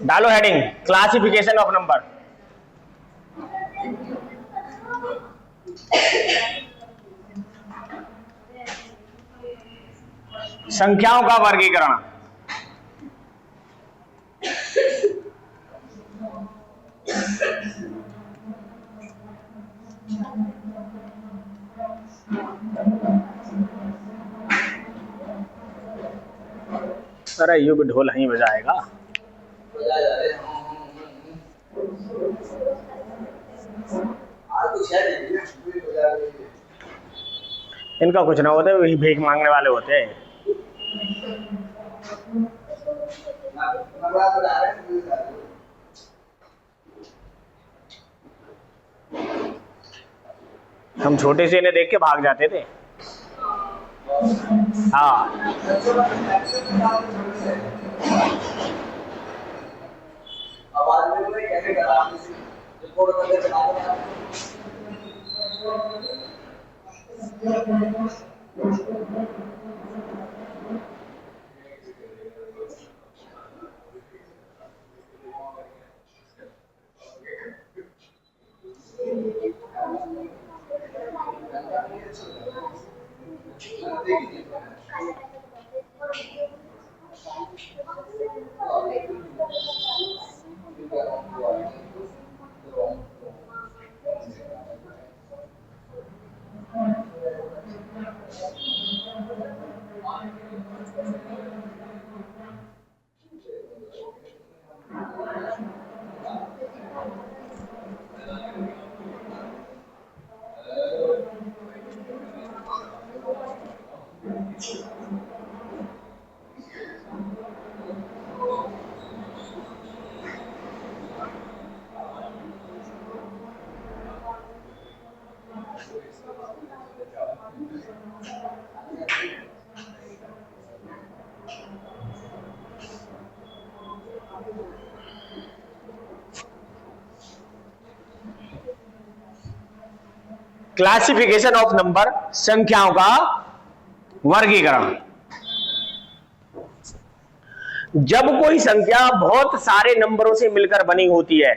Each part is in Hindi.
डालो हेडिंग क्लासिफिकेशन ऑफ नंबर। संख्याओं का वर्गीकरण। अरे ये भी ढोल नहीं बजाएगा। इनका कुछ ना होता है, वही भीख मांगने वाले होते हैं। हम छोटे से इन्हें देख के भाग जाते थे। हाँ क्लासिफिकेशन ऑफ नंबर, संख्याओं का वर्गीकरण। जब कोई संख्या बहुत सारे नंबरों से मिलकर बनी होती है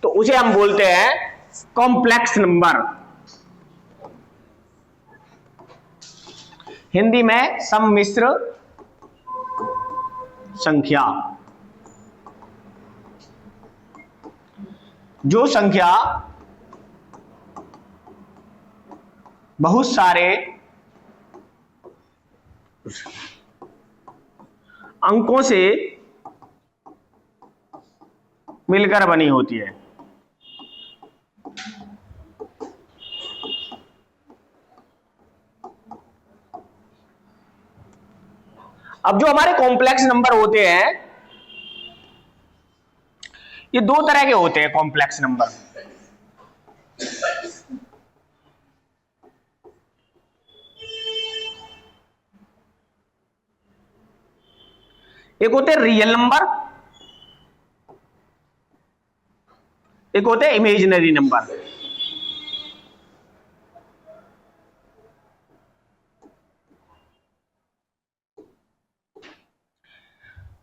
तो उसे हम बोलते हैं कॉम्प्लेक्स नंबर, हिंदी में सम्मिश्र संख्या। जो संख्या बहुत सारे अंकों से मिलकर बनी होती है। अब जो हमारे कॉम्प्लेक्स नंबर होते हैं, ये दो तरह के होते हैं कॉम्प्लेक्स नंबर। एक होते हैं रियल नंबर, एक होते हैं इमेजिनरी नंबर।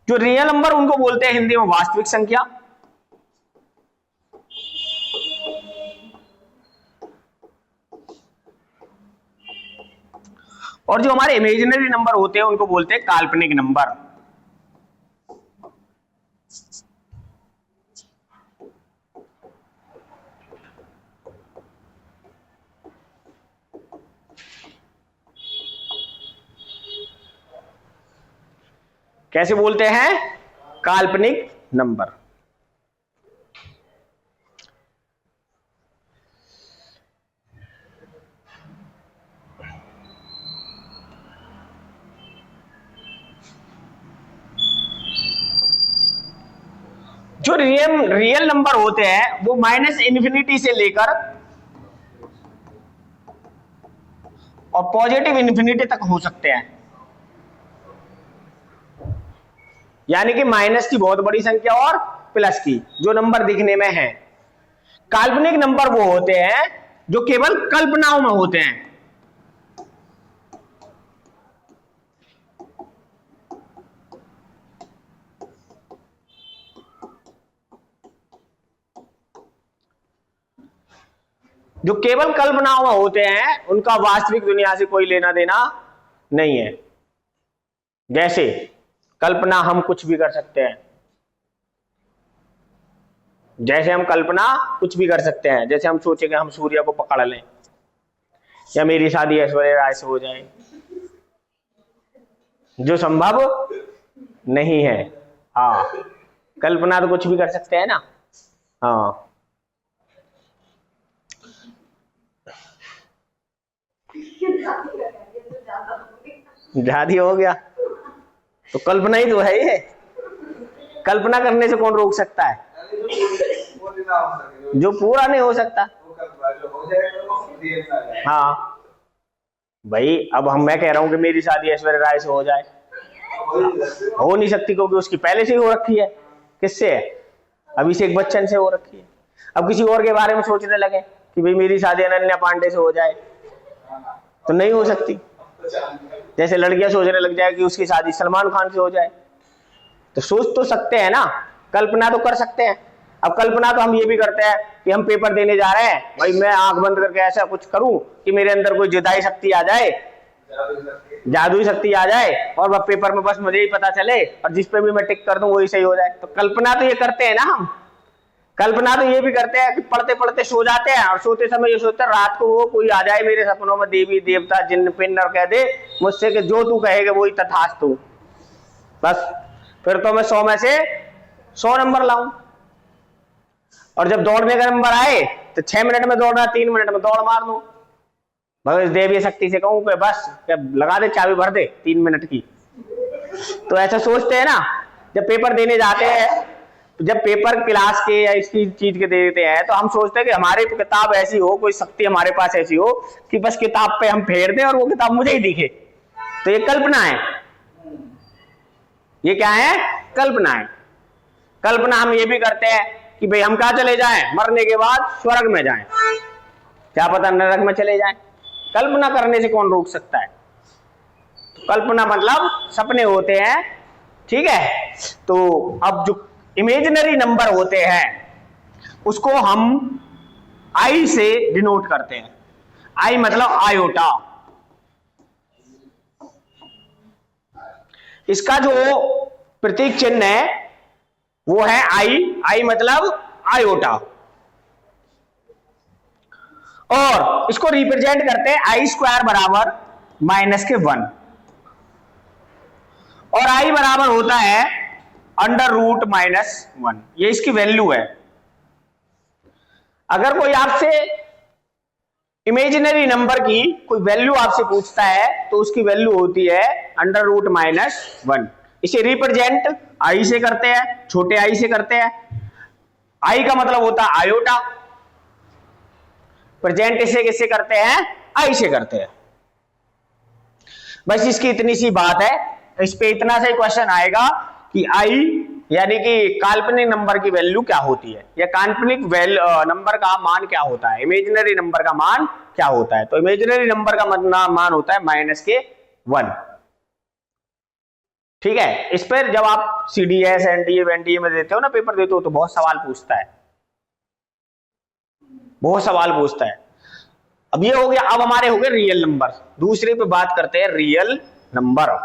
जो रियल नंबर उनको बोलते हैं हिंदी में वास्तविक संख्या, और जो हमारे इमेजिनरी नंबर होते हैं उनको बोलते हैं काल्पनिक नंबर। कैसे बोलते हैं? काल्पनिक नंबर। जो रियल नंबर होते हैं वो माइनस इन्फिनिटी से लेकर और पॉजिटिव इन्फिनिटी तक हो सकते हैं। यानी कि माइनस की बहुत बड़ी संख्या और प्लस की, जो नंबर दिखने में है। काल्पनिक नंबर वो होते हैं जो केवल कल्पनाओं में होते हैं। जो केवल कल्पनाओं में होते हैं उनका वास्तविक दुनिया से कोई लेना देना नहीं है। जैसे कल्पना हम कुछ भी कर सकते हैं, जैसे हम कल्पना कुछ भी कर सकते हैं, जैसे हम सोचे कि हम सूर्य को पकड़ लें या मेरी शादी ऐश्वर्या राय से हो जाए, जो संभव नहीं है। हाँ, कल्पना तो कुछ भी कर सकते हैं ना। हाँ, ज्यादा हो गया तो कल्पना ही तो है ये। कल्पना करने से कौन रोक सकता है? जो पूरा नहीं हो सकता। हाँ भाई, अब मैं कह रहा हूं कि मेरी शादी ऐश्वर्या राय से हो जाए, हो नहीं सकती क्योंकि उसकी पहले से ही हो रखी है। किससे है? अभिषेक बच्चन से हो रखी है। अब किसी और के बारे में सोचने लगे कि भाई मेरी शादी अनन्या पांडे से हो जाए, तो नहीं हो सकती। जैसे लड़कियां सोचने लग जाए कि उसकी शादी सलमान खान से हो जाए, तो सोच तो सकते हैं ना, कल्पना तो कर सकते हैं। अब कल्पना तो हम ये भी करते हैं कि हम पेपर देने जा रहे हैं, भाई मैं आंख बंद करके ऐसा कुछ करूं कि मेरे अंदर कोई जुदाई शक्ति आ जाए, जादुई शक्ति आ जाए, और वह पेपर में बस मुझे ही पता चले और जिस पे भी मैं टिक कर दूं वही सही हो जाए। तो कल्पना तो ये करते हैं ना हम। कल्पना तो ये भी करते हैं कि पढ़ते पढ़ते सो जाते हैं और सोते समय ये सोचते हैं रात को वो कोई आ जाए मेरे सपनों में, देवी देवता जिन्न पिन्न, और कह दे मुझसे कि जो तू कहेगा वही तथास्तु, बस फिर तो मैं 100 में से 100 नंबर लाऊं। और जब दौड़ने का नंबर आए तो 6 मिनट में दौड़ना, 3 मिनट में दौड़ मार दूं। भगवत देवी शक्ति से कहूं कि बस लगा दे, चाबी भर दे 3 मिनट की। तो ऐसा सोचते हैं ना। जब पेपर देने जाते हैं, जब पेपर क्लास के या इसकी चीज के देते हैं, तो हम सोचते हैं कि हमारी किताब ऐसी हो, कोई शक्ति हमारे पास ऐसी हो कि बस किताब पे हम फेर दें और वो किताब मुझे ही दिखे। तो ये कल्पना है। ये क्या है? कल्पना है। कल्पना हम ये भी करते हैं कि भाई हम कहाँ चले जाएं, मरने के बाद स्वर्ग में जाएं, क्या पता नरक में चले जाएं। कल्पना करने से कौन रोक सकता है? तो कल्पना मतलब सपने होते हैं, ठीक है। तो अब जो इमेजिनरी नंबर होते हैं उसको हम आई से डिनोट करते हैं। आई मतलब आयोटा। इसका जो प्रतीक चिन्ह है वो है आई। आई मतलब आयोटा, और इसको रिप्रेजेंट करते हैं आई स्क्वायर बराबर -1, और आई बराबर होता है √-1। ये इसकी वैल्यू है। अगर कोई आपसे इमेजिनरी नंबर की कोई वैल्यू आपसे पूछता है तो उसकी वैल्यू होती है √-1। इसे रिप्रेजेंट आई से करते हैं, छोटे आई से करते हैं। आई का मतलब होता है आयोटा। प्रेजेंट इसे किससे करते हैं? आई से करते हैं। बस इसकी इतनी सी बात है। इस पे इतना सा ही क्वेश्चन आएगा कि आई यानी कि काल्पनिक नंबर की वैल्यू क्या होती है, या काल्पनिक नंबर का मान क्या होता है, इमेजिनरी नंबर का मान क्या होता है। तो इमेजिनरी नंबर का मान होता है -1। ठीक है। इस पर जब आप CDS, NDA, NDA में देते हो ना, पेपर देते हो, तो बहुत सवाल पूछता है, बहुत सवाल पूछता है। अब ये हो गया। अब हमारे हो गए रियल नंबर। दूसरे पे बात करते हैं रियल नंबर।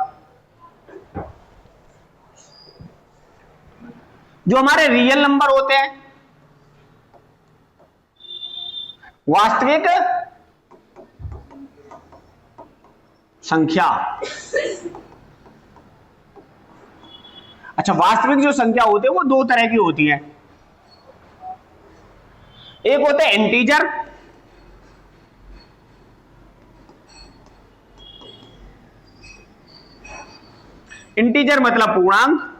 जो हमारे रियल नंबर होते हैं, वास्तविक संख्या। अच्छा, वास्तविक जो संख्या होती है वो 2 तरह की होती है। एक होते हैं इंटीजर, इंटीजर मतलब पूर्णांक।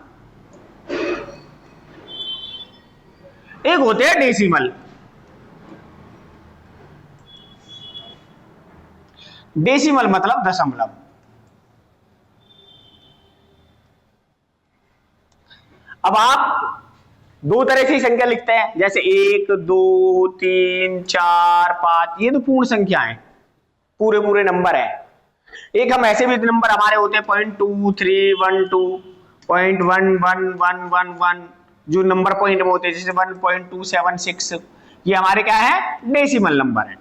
एक होते हैं डेसिमल। डेसिमल मतलब दशमलव। अब आप 2 तरह की संख्या लिखते हैं, जैसे 1, 2, 3, 4, 5, ये तो पूर्ण संख्या है, पूरे पूरे नंबर है। एक हम ऐसे भी नंबर हमारे होते हैं 0.2, 3, 1, 2, 0.1, 1, 1, 1, 1, जो नंबर पॉइंट में होते हैं, जैसे 1.276। ये हमारे क्या है? डेसिमल नंबर है।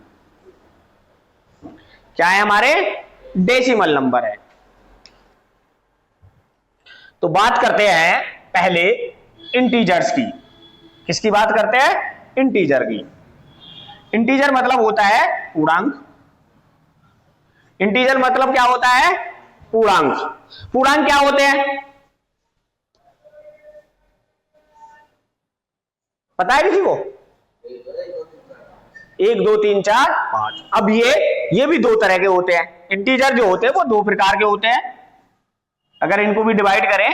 क्या है हमारे, डेसिमल नंबर है। तो बात करते हैं पहले इंटीजर्स की। किसकी बात करते हैं, इंटीजर की। इंटीजर मतलब होता है पूर्णांक। इंटीजर मतलब क्या होता है, पूर्णांक। पूर्णांक क्या होते हैं, पता है किसी को, 1 2 3 4 5। अब ये भी दो तरह के होते हैं। इंटीजर जो होते हैं वो दो प्रकार के होते हैं। अगर इनको भी डिवाइड करें,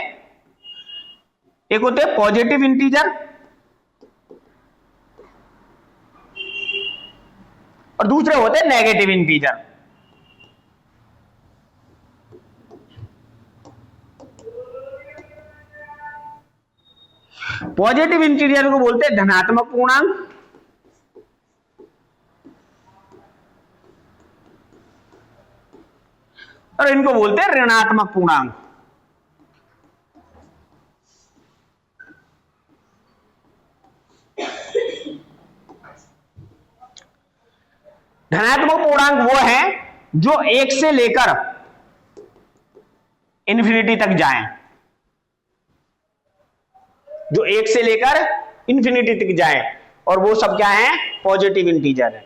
एक होते हैं पॉजिटिव इंटीजर और दूसरे होते हैं नेगेटिव इंटीजर। पॉजिटिव इंटीजर को बोलते हैं धनात्मक पूर्णांक और इनको बोलते हैं ऋणात्मक पूर्णांक। धनात्मक पूर्णांक वो है जो 1 से लेकर इन्फिनिटी तक जाएं, जो 1 से लेकर इन्फिनिटी तक जाएं, और वो सब क्या है, पॉजिटिव इंटीजर है।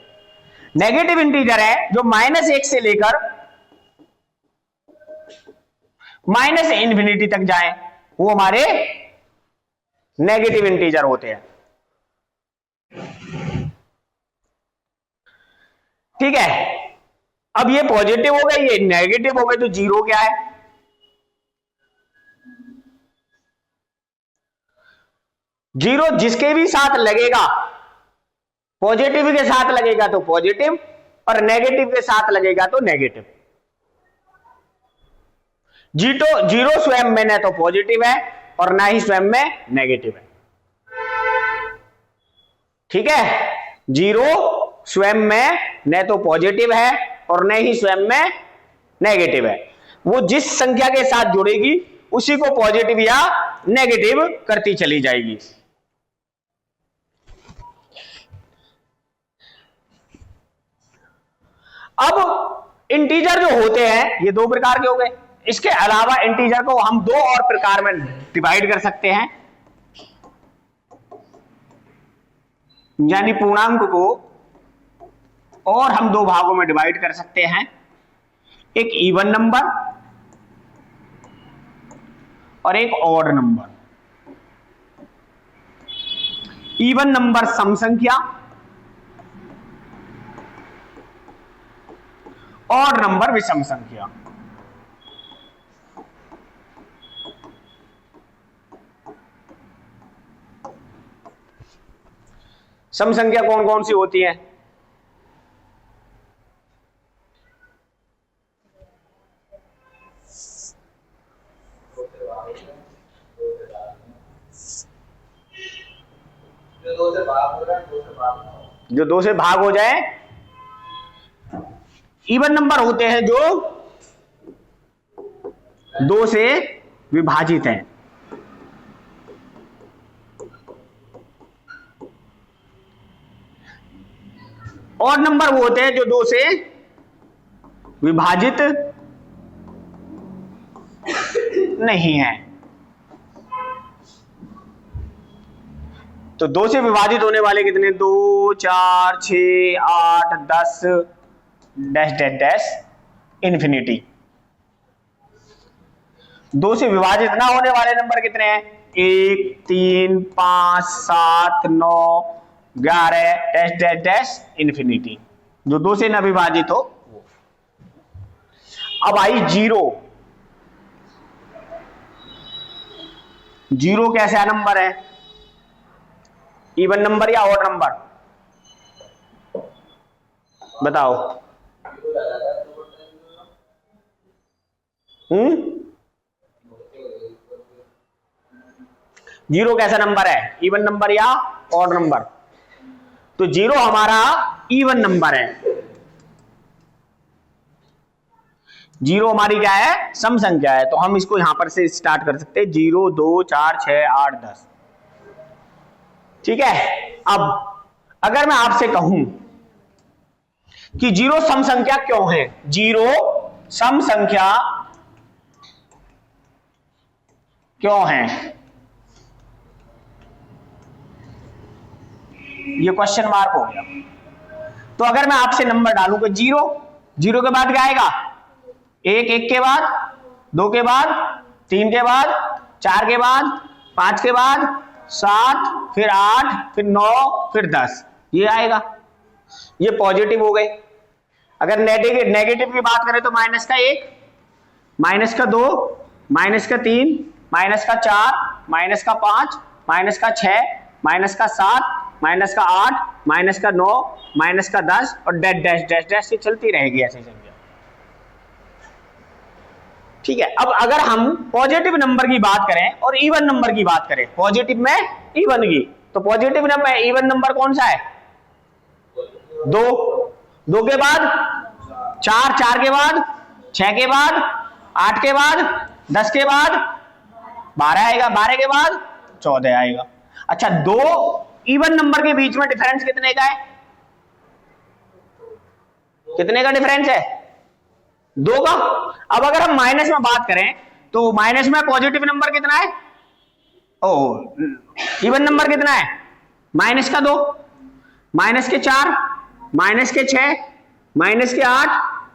नेगेटिव इंटीजर है जो -1 से लेकर -इन्फिनिटी तक जाएं, वो हमारे नेगेटिव इंटीजर होते हैं। ठीक है, अब ये पॉजिटिव हो गए, ये नेगेटिव हो गए, तो जीरो क्या है, जीरो जिसके भी साथ लगेगा, पॉजिटिव के साथ लगेगा तो पॉजिटिव और नेगेटिव के साथ लगेगा तो नेगेटिव। जीरो स्वयं में न तो पॉजिटिव है और ना ही स्वयं में नेगेटिव है। ठीक है, जीरो स्वयं में न तो पॉजिटिव है और न ही स्वयं में नेगेटिव है। वो जिस संख्या के साथ जुड़ेगी उसी को पॉजिटिव या नेगेटिव करती चली जाएगी। अब इंटीजर जो होते हैं ये दो प्रकार के हो गए। इसके अलावा इंटीजर को हम दो और प्रकार में डिवाइड कर सकते हैं, यानी पूर्णांक को और हम दो भागों में डिवाइड कर सकते हैं, एक इवन नंबर और एक ऑड नंबर। इवन नंबर सम संख्या, ऑड नंबर विषम संख्या। सम संख्या कौन कौन सी होती है, जो दो से भाग हो जाए। इवन नंबर होते हैं जो दो से विभाजित हैं। ऑड नंबर वो होते हैं जो दो से विभाजित नहीं है। तो दो से विभाजित होने वाले कितने, 2 4 6 8 10 डैश डैश डैश इन्फिनिटी। दो से विभाजित ना होने वाले नंबर कितने हैं, 1 3 5 7 9 11 डैश डैश डैश इन्फिनिटी, जो दो से ना विभाजित हो वो। अब आई जीरो। जीरो कैसा नंबर है, इवन नंबर या ऑड नंबर, बताओ। जीरो कैसा नंबर है, इवन नंबर या ऑड नंबर? तो जीरो हमारा इवन नंबर है। जीरो हमारी क्या है, सम संख्या है। तो हम इसको यहां पर से स्टार्ट कर सकते हैं, 0 2 4 6 8 10। ठीक है। अब अगर मैं आपसे कहूं कि जीरो सम संख्या क्यों है, जीरो सम संख्या क्यों है, ये क्वेश्चन मार्क हो गया। तो अगर मैं आपसे नंबर डालूं कि जीरो, जीरो के बाद क्या आएगा, एक, एक के बाद, दो के बाद, तीन के बाद, चार के बाद, पांच के बाद, सात, फिर आठ, फिर नौ, फिर 10, ये आएगा। ये पॉजिटिव हो गए। अगर नेगेटिव की बात करें तो माइनस का एक, माइनस का दो, माइनस का तीन, माइनस का चार, माइनस का पांच, माइनस का छह, माइनस का सात, माइनस का आठ, माइनस का नौ, माइनस का 10 और डैश डैश डैश डैश से चलती रहेगी ऐसी संख्या। ठीक है। अब अगर हम पॉजिटिव नंबर की बात करें और इवन नंबर की बात करें, पॉजिटिव में इवन की, तो पॉजिटिव नंबर इवन नंबर कौन सा है, दो, दो के बाद चार, चार के बाद छह, के बाद आठ, के बाद 10 के बाद 12 आएगा, 12 के बाद 14 आएगा। अच्छा, दो इवन नंबर के बीच में डिफरेंस कितने का है, कितने का डिफरेंस है, दो का। अब अगर हम माइनस में बात करें तो माइनस में पॉजिटिव नंबर कितना है, इवन नंबर कितना है, माइनस का दो, माइनस के चार, माइनस के छह, माइनस के आठ,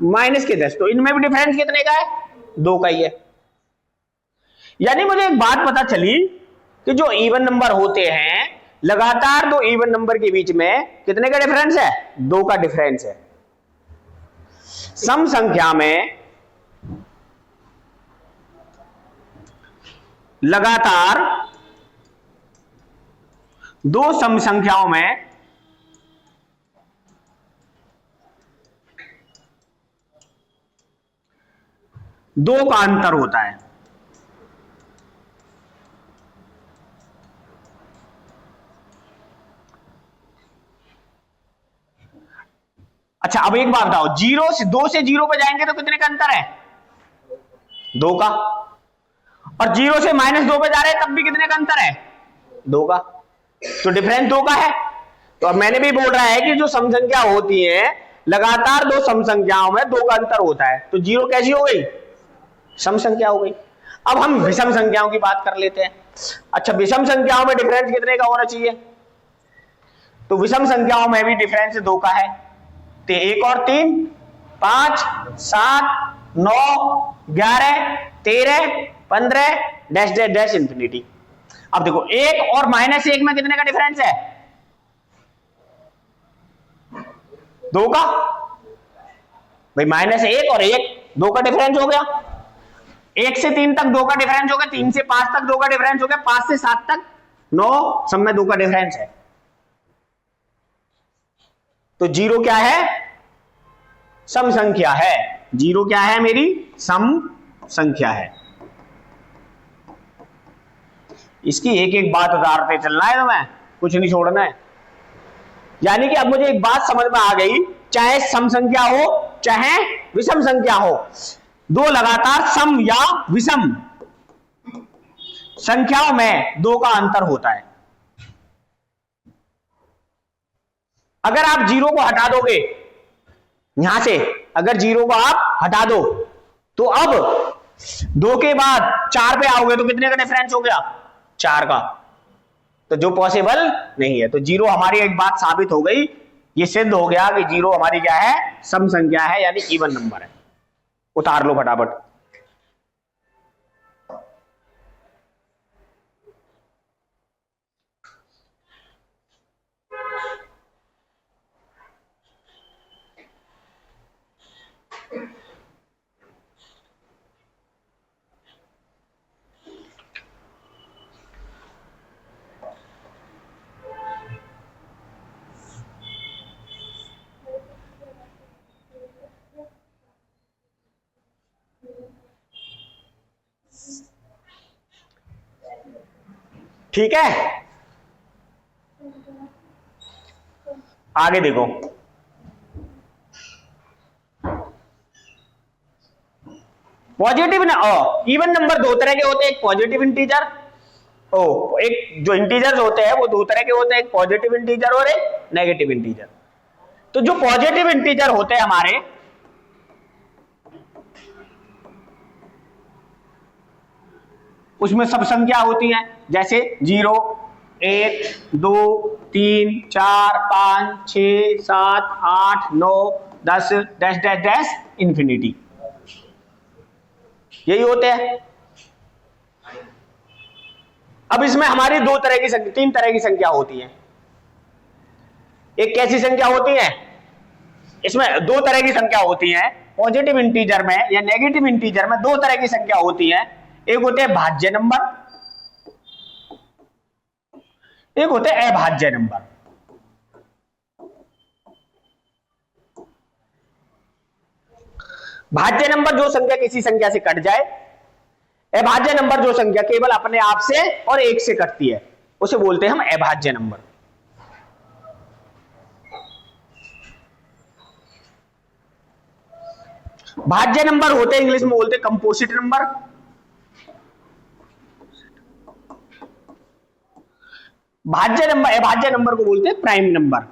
माइनस के 10, तो इनमें भी डिफरेंस कितने का है, दो का ही है। यानी मुझे एक बात पता चली कि जो इवन नंबर होते हैं, लगातार दो इवन नंबर के बीच में कितने का डिफरेंस है, दो का डिफरेंस है। सम संख्या में लगातार दो सम संख्याओं में दो का अंतर होता है। अच्छा, अब एक बात बताओ, जीरो से दो से जीरो पे जाएंगे तो कितने का अंतर है, दो का। और जीरो से माइनस दो पे जा रहे हैं तब भी कितने का अंतर है, दो का। तो डिफरेंस दो का है। तो अब मैंने भी बोल रहा है कि जो सम संख्या होती है, लगातार दो सम संख्याओं में दो का अंतर होता है, तो जीरो कैसी हो गई, सम संख्या हो गई। अब हम विषम संख्याओं की बात कर लेते हैं। अच्छा, विषम संख्याओं में डिफरेंस कितने का होना चाहिए, तो विषम संख्याओं में भी डिफरेंस दो का है। तो एक और तीन, 5, 7, 9, 11, 13, 15 डैश डैश डैश इंफिनिटी। अब देखो, एक और माइनस एक में कितने का डिफरेंस है, दो का। भाई माइनस एक और एक, दो का डिफरेंस हो गया। एक से तीन तक दो का डिफरेंस हो गया, तीन से पांच तक दो का डिफरेंस हो गया, 5 से 7 तक 9, सब में दो का डिफरेंस है। तो जीरो क्या है, सम संख्या है। जीरो क्या है, मेरी सम संख्या है। इसकी एक एक बात उतारते चलना है, तो मैं कुछ नहीं छोड़ना है। यानी कि अब मुझे एक बात समझ में आ गई, चाहे सम संख्या हो चाहे विषम संख्या हो, दो लगातार सम या विषम संख्याओं में दो का अंतर होता है। अगर आप जीरो को हटा दोगे यहां से, अगर जीरो को आप हटा दो तो अब दो के बाद चार पे आओगे तो कितने का डिफरेंस हो गया, चार का। तो जो पॉसिबल नहीं है। तो जीरो हमारी एक बात साबित हो गई, ये सिद्ध हो गया कि जीरो हमारी क्या है, सम संख्या है, यानी इवन नंबर है। उतार लो फटाफट। ठीक है, आगे देखो। पॉजिटिव ना इवन नंबर दो तरह के होते हैं, एक पॉजिटिव इंटीजर, एक जो इंटीजर्स होते हैं वो दो तरह के होते हैं, एक पॉजिटिव इंटीजर और एक नेगेटिव इंटीजर। तो जो पॉजिटिव इंटीजर होते हैं हमारे, उसमें सब संख्या होती हैं, जैसे 0, 1, 2, 3, 4, 5, 6, 7, 8, 9, 10 डैश डैश डैश इंफिनिटी, यही होते हैं। अब इसमें हमारी दो तरह की संख्या, तीन तरह की संख्या होती है। एक कैसी संख्या होती है, इसमें दो तरह की संख्या होती है पॉजिटिव इंटीजर में या नेगेटिव इंटीजर में, दो तरह की संख्या होती है। एक होते हैं भाज्य नंबर, एक होते हैं अभाज्य नंबर। भाज्य नंबर जो संख्या किसी संख्या से कट जाए, अभाज्य नंबर जो संख्या केवल अपने आप से और एक से कटती है, उसे बोलते हैं हम अभाज्य नंबर। भाज्य नंबर होते हैं, इंग्लिश में बोलते हैं कंपोजिट नंबर। भाज्य नंबर, अभाज्य नंबर को बोलते हैं प्राइम नंबर।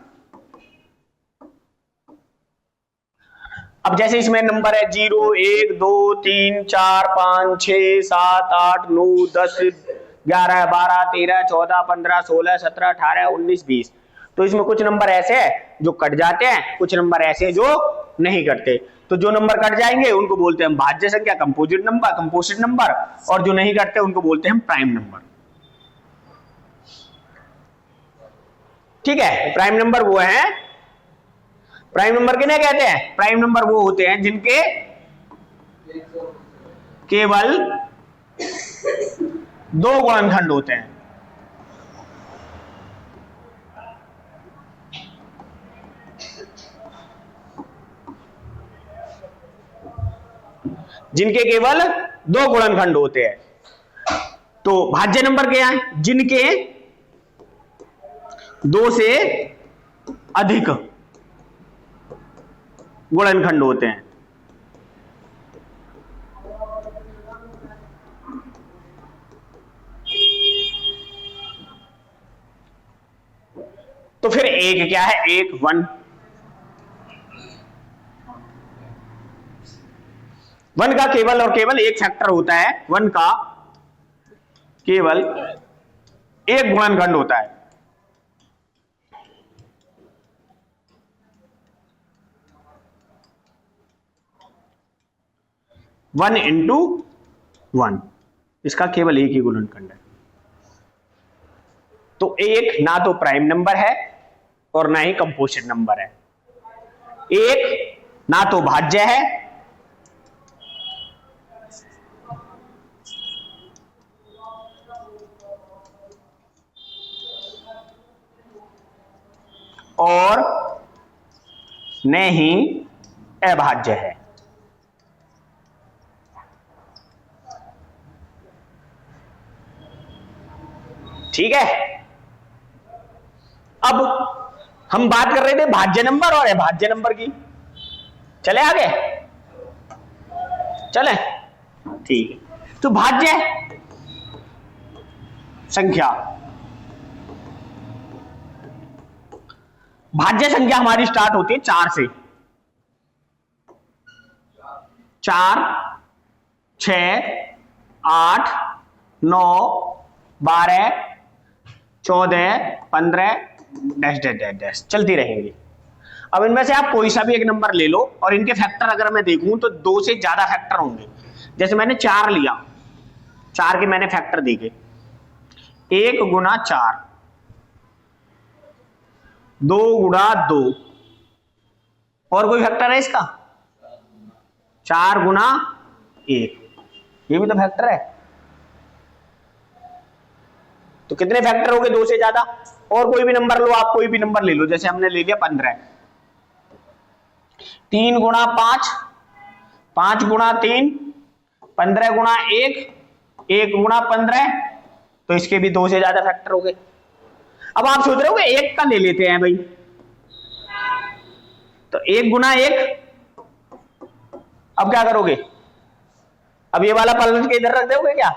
अब जैसे इसमें नंबर है 0, 1, 2, 3, 4, 5, 6, 7, 8, 9, 10, 11, 12, 13, 14, 15, 16, 17, 18, 19, 20। तो इसमें कुछ नंबर ऐसे हैं जो कट जाते हैं, कुछ नंबर ऐसे हैं जो नहीं कटते। तो जो नंबर कट जाएंगे उनको बोलते हैं हम भाज्य संख्या, कंपोजिट नंबर, और जो नहीं कटते उनको बोलते हैं हम प्राइम नंबर। ठीक है, प्राइम नंबर वो है, प्राइम नंबर किन्हें कहते हैं? प्राइम नंबर वो होते हैं जिनके केवल दो गुणनखंड होते हैं। जिनके केवल दो गुणनखंड होते हैं। तो भाज्य नंबर क्या है? जिनके दो से अधिक गुणनखंड होते हैं। तो फिर एक क्या है? एक 1। 1 का केवल और केवल एक फैक्टर होता है, 1 का केवल एक गुणनखंड होता है। वन इंटू 1, इसका केवल एक ही गुणनखंड है। तो एक ना तो प्राइम नंबर है और ना ही कंपोजिट नंबर है। एक ना तो भाज्य है और न ही अभाज्य है। ठीक है, अब हम बात कर रहे थे भाज्य नंबर और अभाज्य नंबर की। चले आगे, चले, ठीक है। तो भाज्य संख्या, भाज्य संख्या हमारी स्टार्ट होती है 4 से। 4, 6, 8, 9, 12, 14, 15 डैश डैश डैश डैश चलती रहेंगी। अब इनमें से आप कोई सा भी एक नंबर ले लो और इनके फैक्टर अगर मैं देखूं तो 2 से ज्यादा फैक्टर होंगे। जैसे मैंने 4 लिया, 4 के मैंने फैक्टर देखे, 1 गुना 4, 2 गुना 2, और कोई फैक्टर है इसका? 4 गुना 1, ये भी तो फैक्टर है। तो कितने फैक्टर हो गए? 2 से ज्यादा। और कोई भी नंबर लो आप, कोई भी नंबर ले लो, जैसे हमने ले लिया 15, 3 गुना 5, 5 गुना 3, 15 गुना 1, 1 गुना 15, तो इसके भी 2 से ज्यादा फैक्टर हो गए। अब आप सोच रहे हो कि 1 का ले लेते हैं भाई, तो 1 गुना 1, अब क्या करोगे? अब ये वाला पलट के इधर रख दोगे क्या?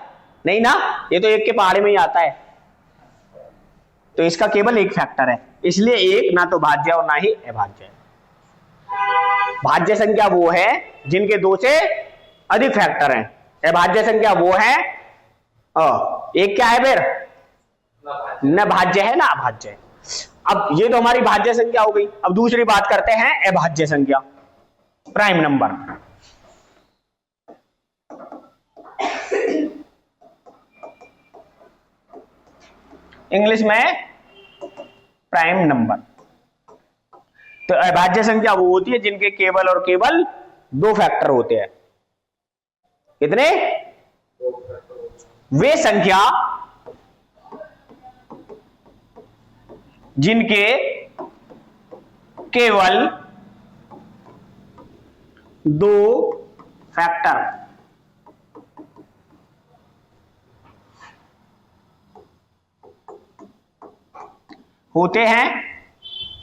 नहीं ना, ये तो 1 के पहाड़े में ही आता है। तो इसका केवल एक फैक्टर है, इसलिए 1 ना तो भाज्य और ना ही अभाज्य है। भाज्य संख्या वो है जिनके 2 से अधिक फैक्टर हैं। अभाज्य संख्या वो है, एक क्या है फिर, न भाज्य है ना अभाज्य है। अब ये तो हमारी भाज्य संख्या हो गई। अब दूसरी बात करते हैं अभाज्य संख्या, प्राइम नंबर। इंग्लिश में प्राइम नंबर। तो अभाज्य संख्या वो होती है जिनके केवल और केवल 2 फैक्टर होते हैं। कितने? वे संख्या जिनके केवल 2 फैक्टर होते हैं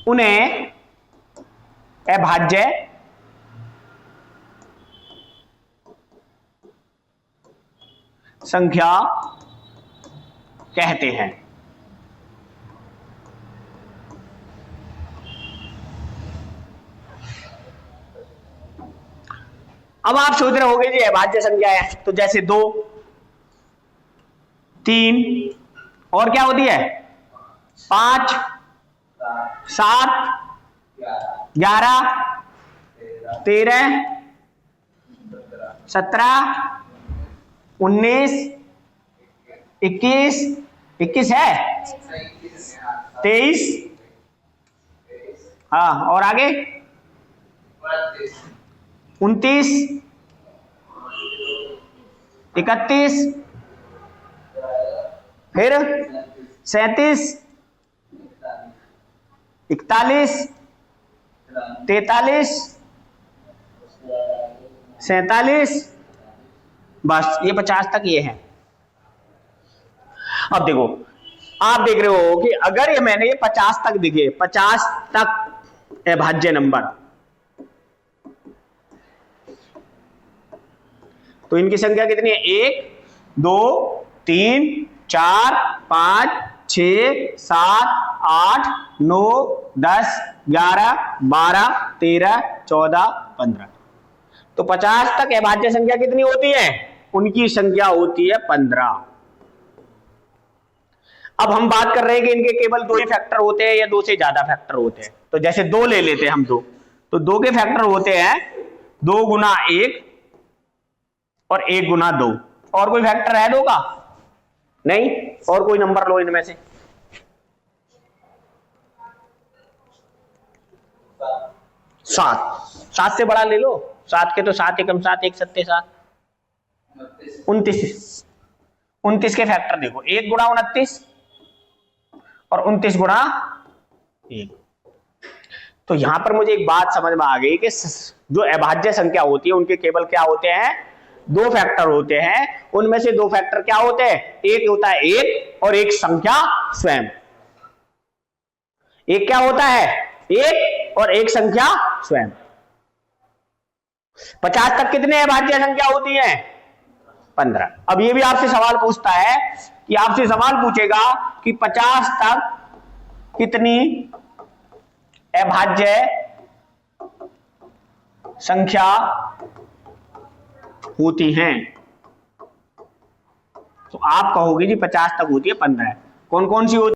उन्हें अभाज्य संख्या कहते हैं। अब आप सोच रहे होंगे जी अभाज्य संख्या है तो जैसे 2, 3 और क्या होती है 5, 7, 11, 13, 17, 19, 21, 21 है 23, हाँ और आगे 29, 31, फिर 37, 41, 43, 47, बस ये 50 तक ये है। अब देखो आप देख रहे हो कि अगर ये मैंने ये 50 तक दिखे, 50 तक अभाज्य नंबर, तो इनकी संख्या कितनी है 1, 2, 3, 4, 5, 6, 7, 8, 9, 10, 11, 12, 13, 14, 15। तो 50 तक अभाज्य संख्या कितनी होती है? उनकी संख्या होती है 15। अब हम बात कर रहे हैं कि इनके केवल 2 ही फैक्टर होते हैं या 2 से ज्यादा फैक्टर होते हैं। तो जैसे 2 ले लेते हैं हम 2, तो 2 के फैक्टर होते हैं 2 गुना 1 और 1 गुना 2। और कोई फैक्टर है 2 का? नहीं। और कोई नंबर लो इनमें से। 7 से बड़ा ले लो। 7 के तो 7 एकम 7, 1 सत्ते 7, 29 के फैक्टर देखो 1 गुणा 29 और 29 गुणा 1। तो यहां पर मुझे एक बात समझ में आ गई कि जो अभाज्य संख्या होती है उनके केवल क्या होते हैं 2 फैक्टर होते हैं। उनमें से 2 फैक्टर क्या होते हैं? एक होता है 1 और एक संख्या स्वयं। एक क्या होता है 1 और एक संख्या स्वयं। 50 तक कितने अभाज्य संख्या होती है? 15। अब ये भी आपसे सवाल पूछता है कि आपसे सवाल पूछेगा कि 50 तक कितनी अभाज्य संख्या होती हैं? तो आप कहोगे जी 50 तक होती है 15। कौन कौन सी होती है?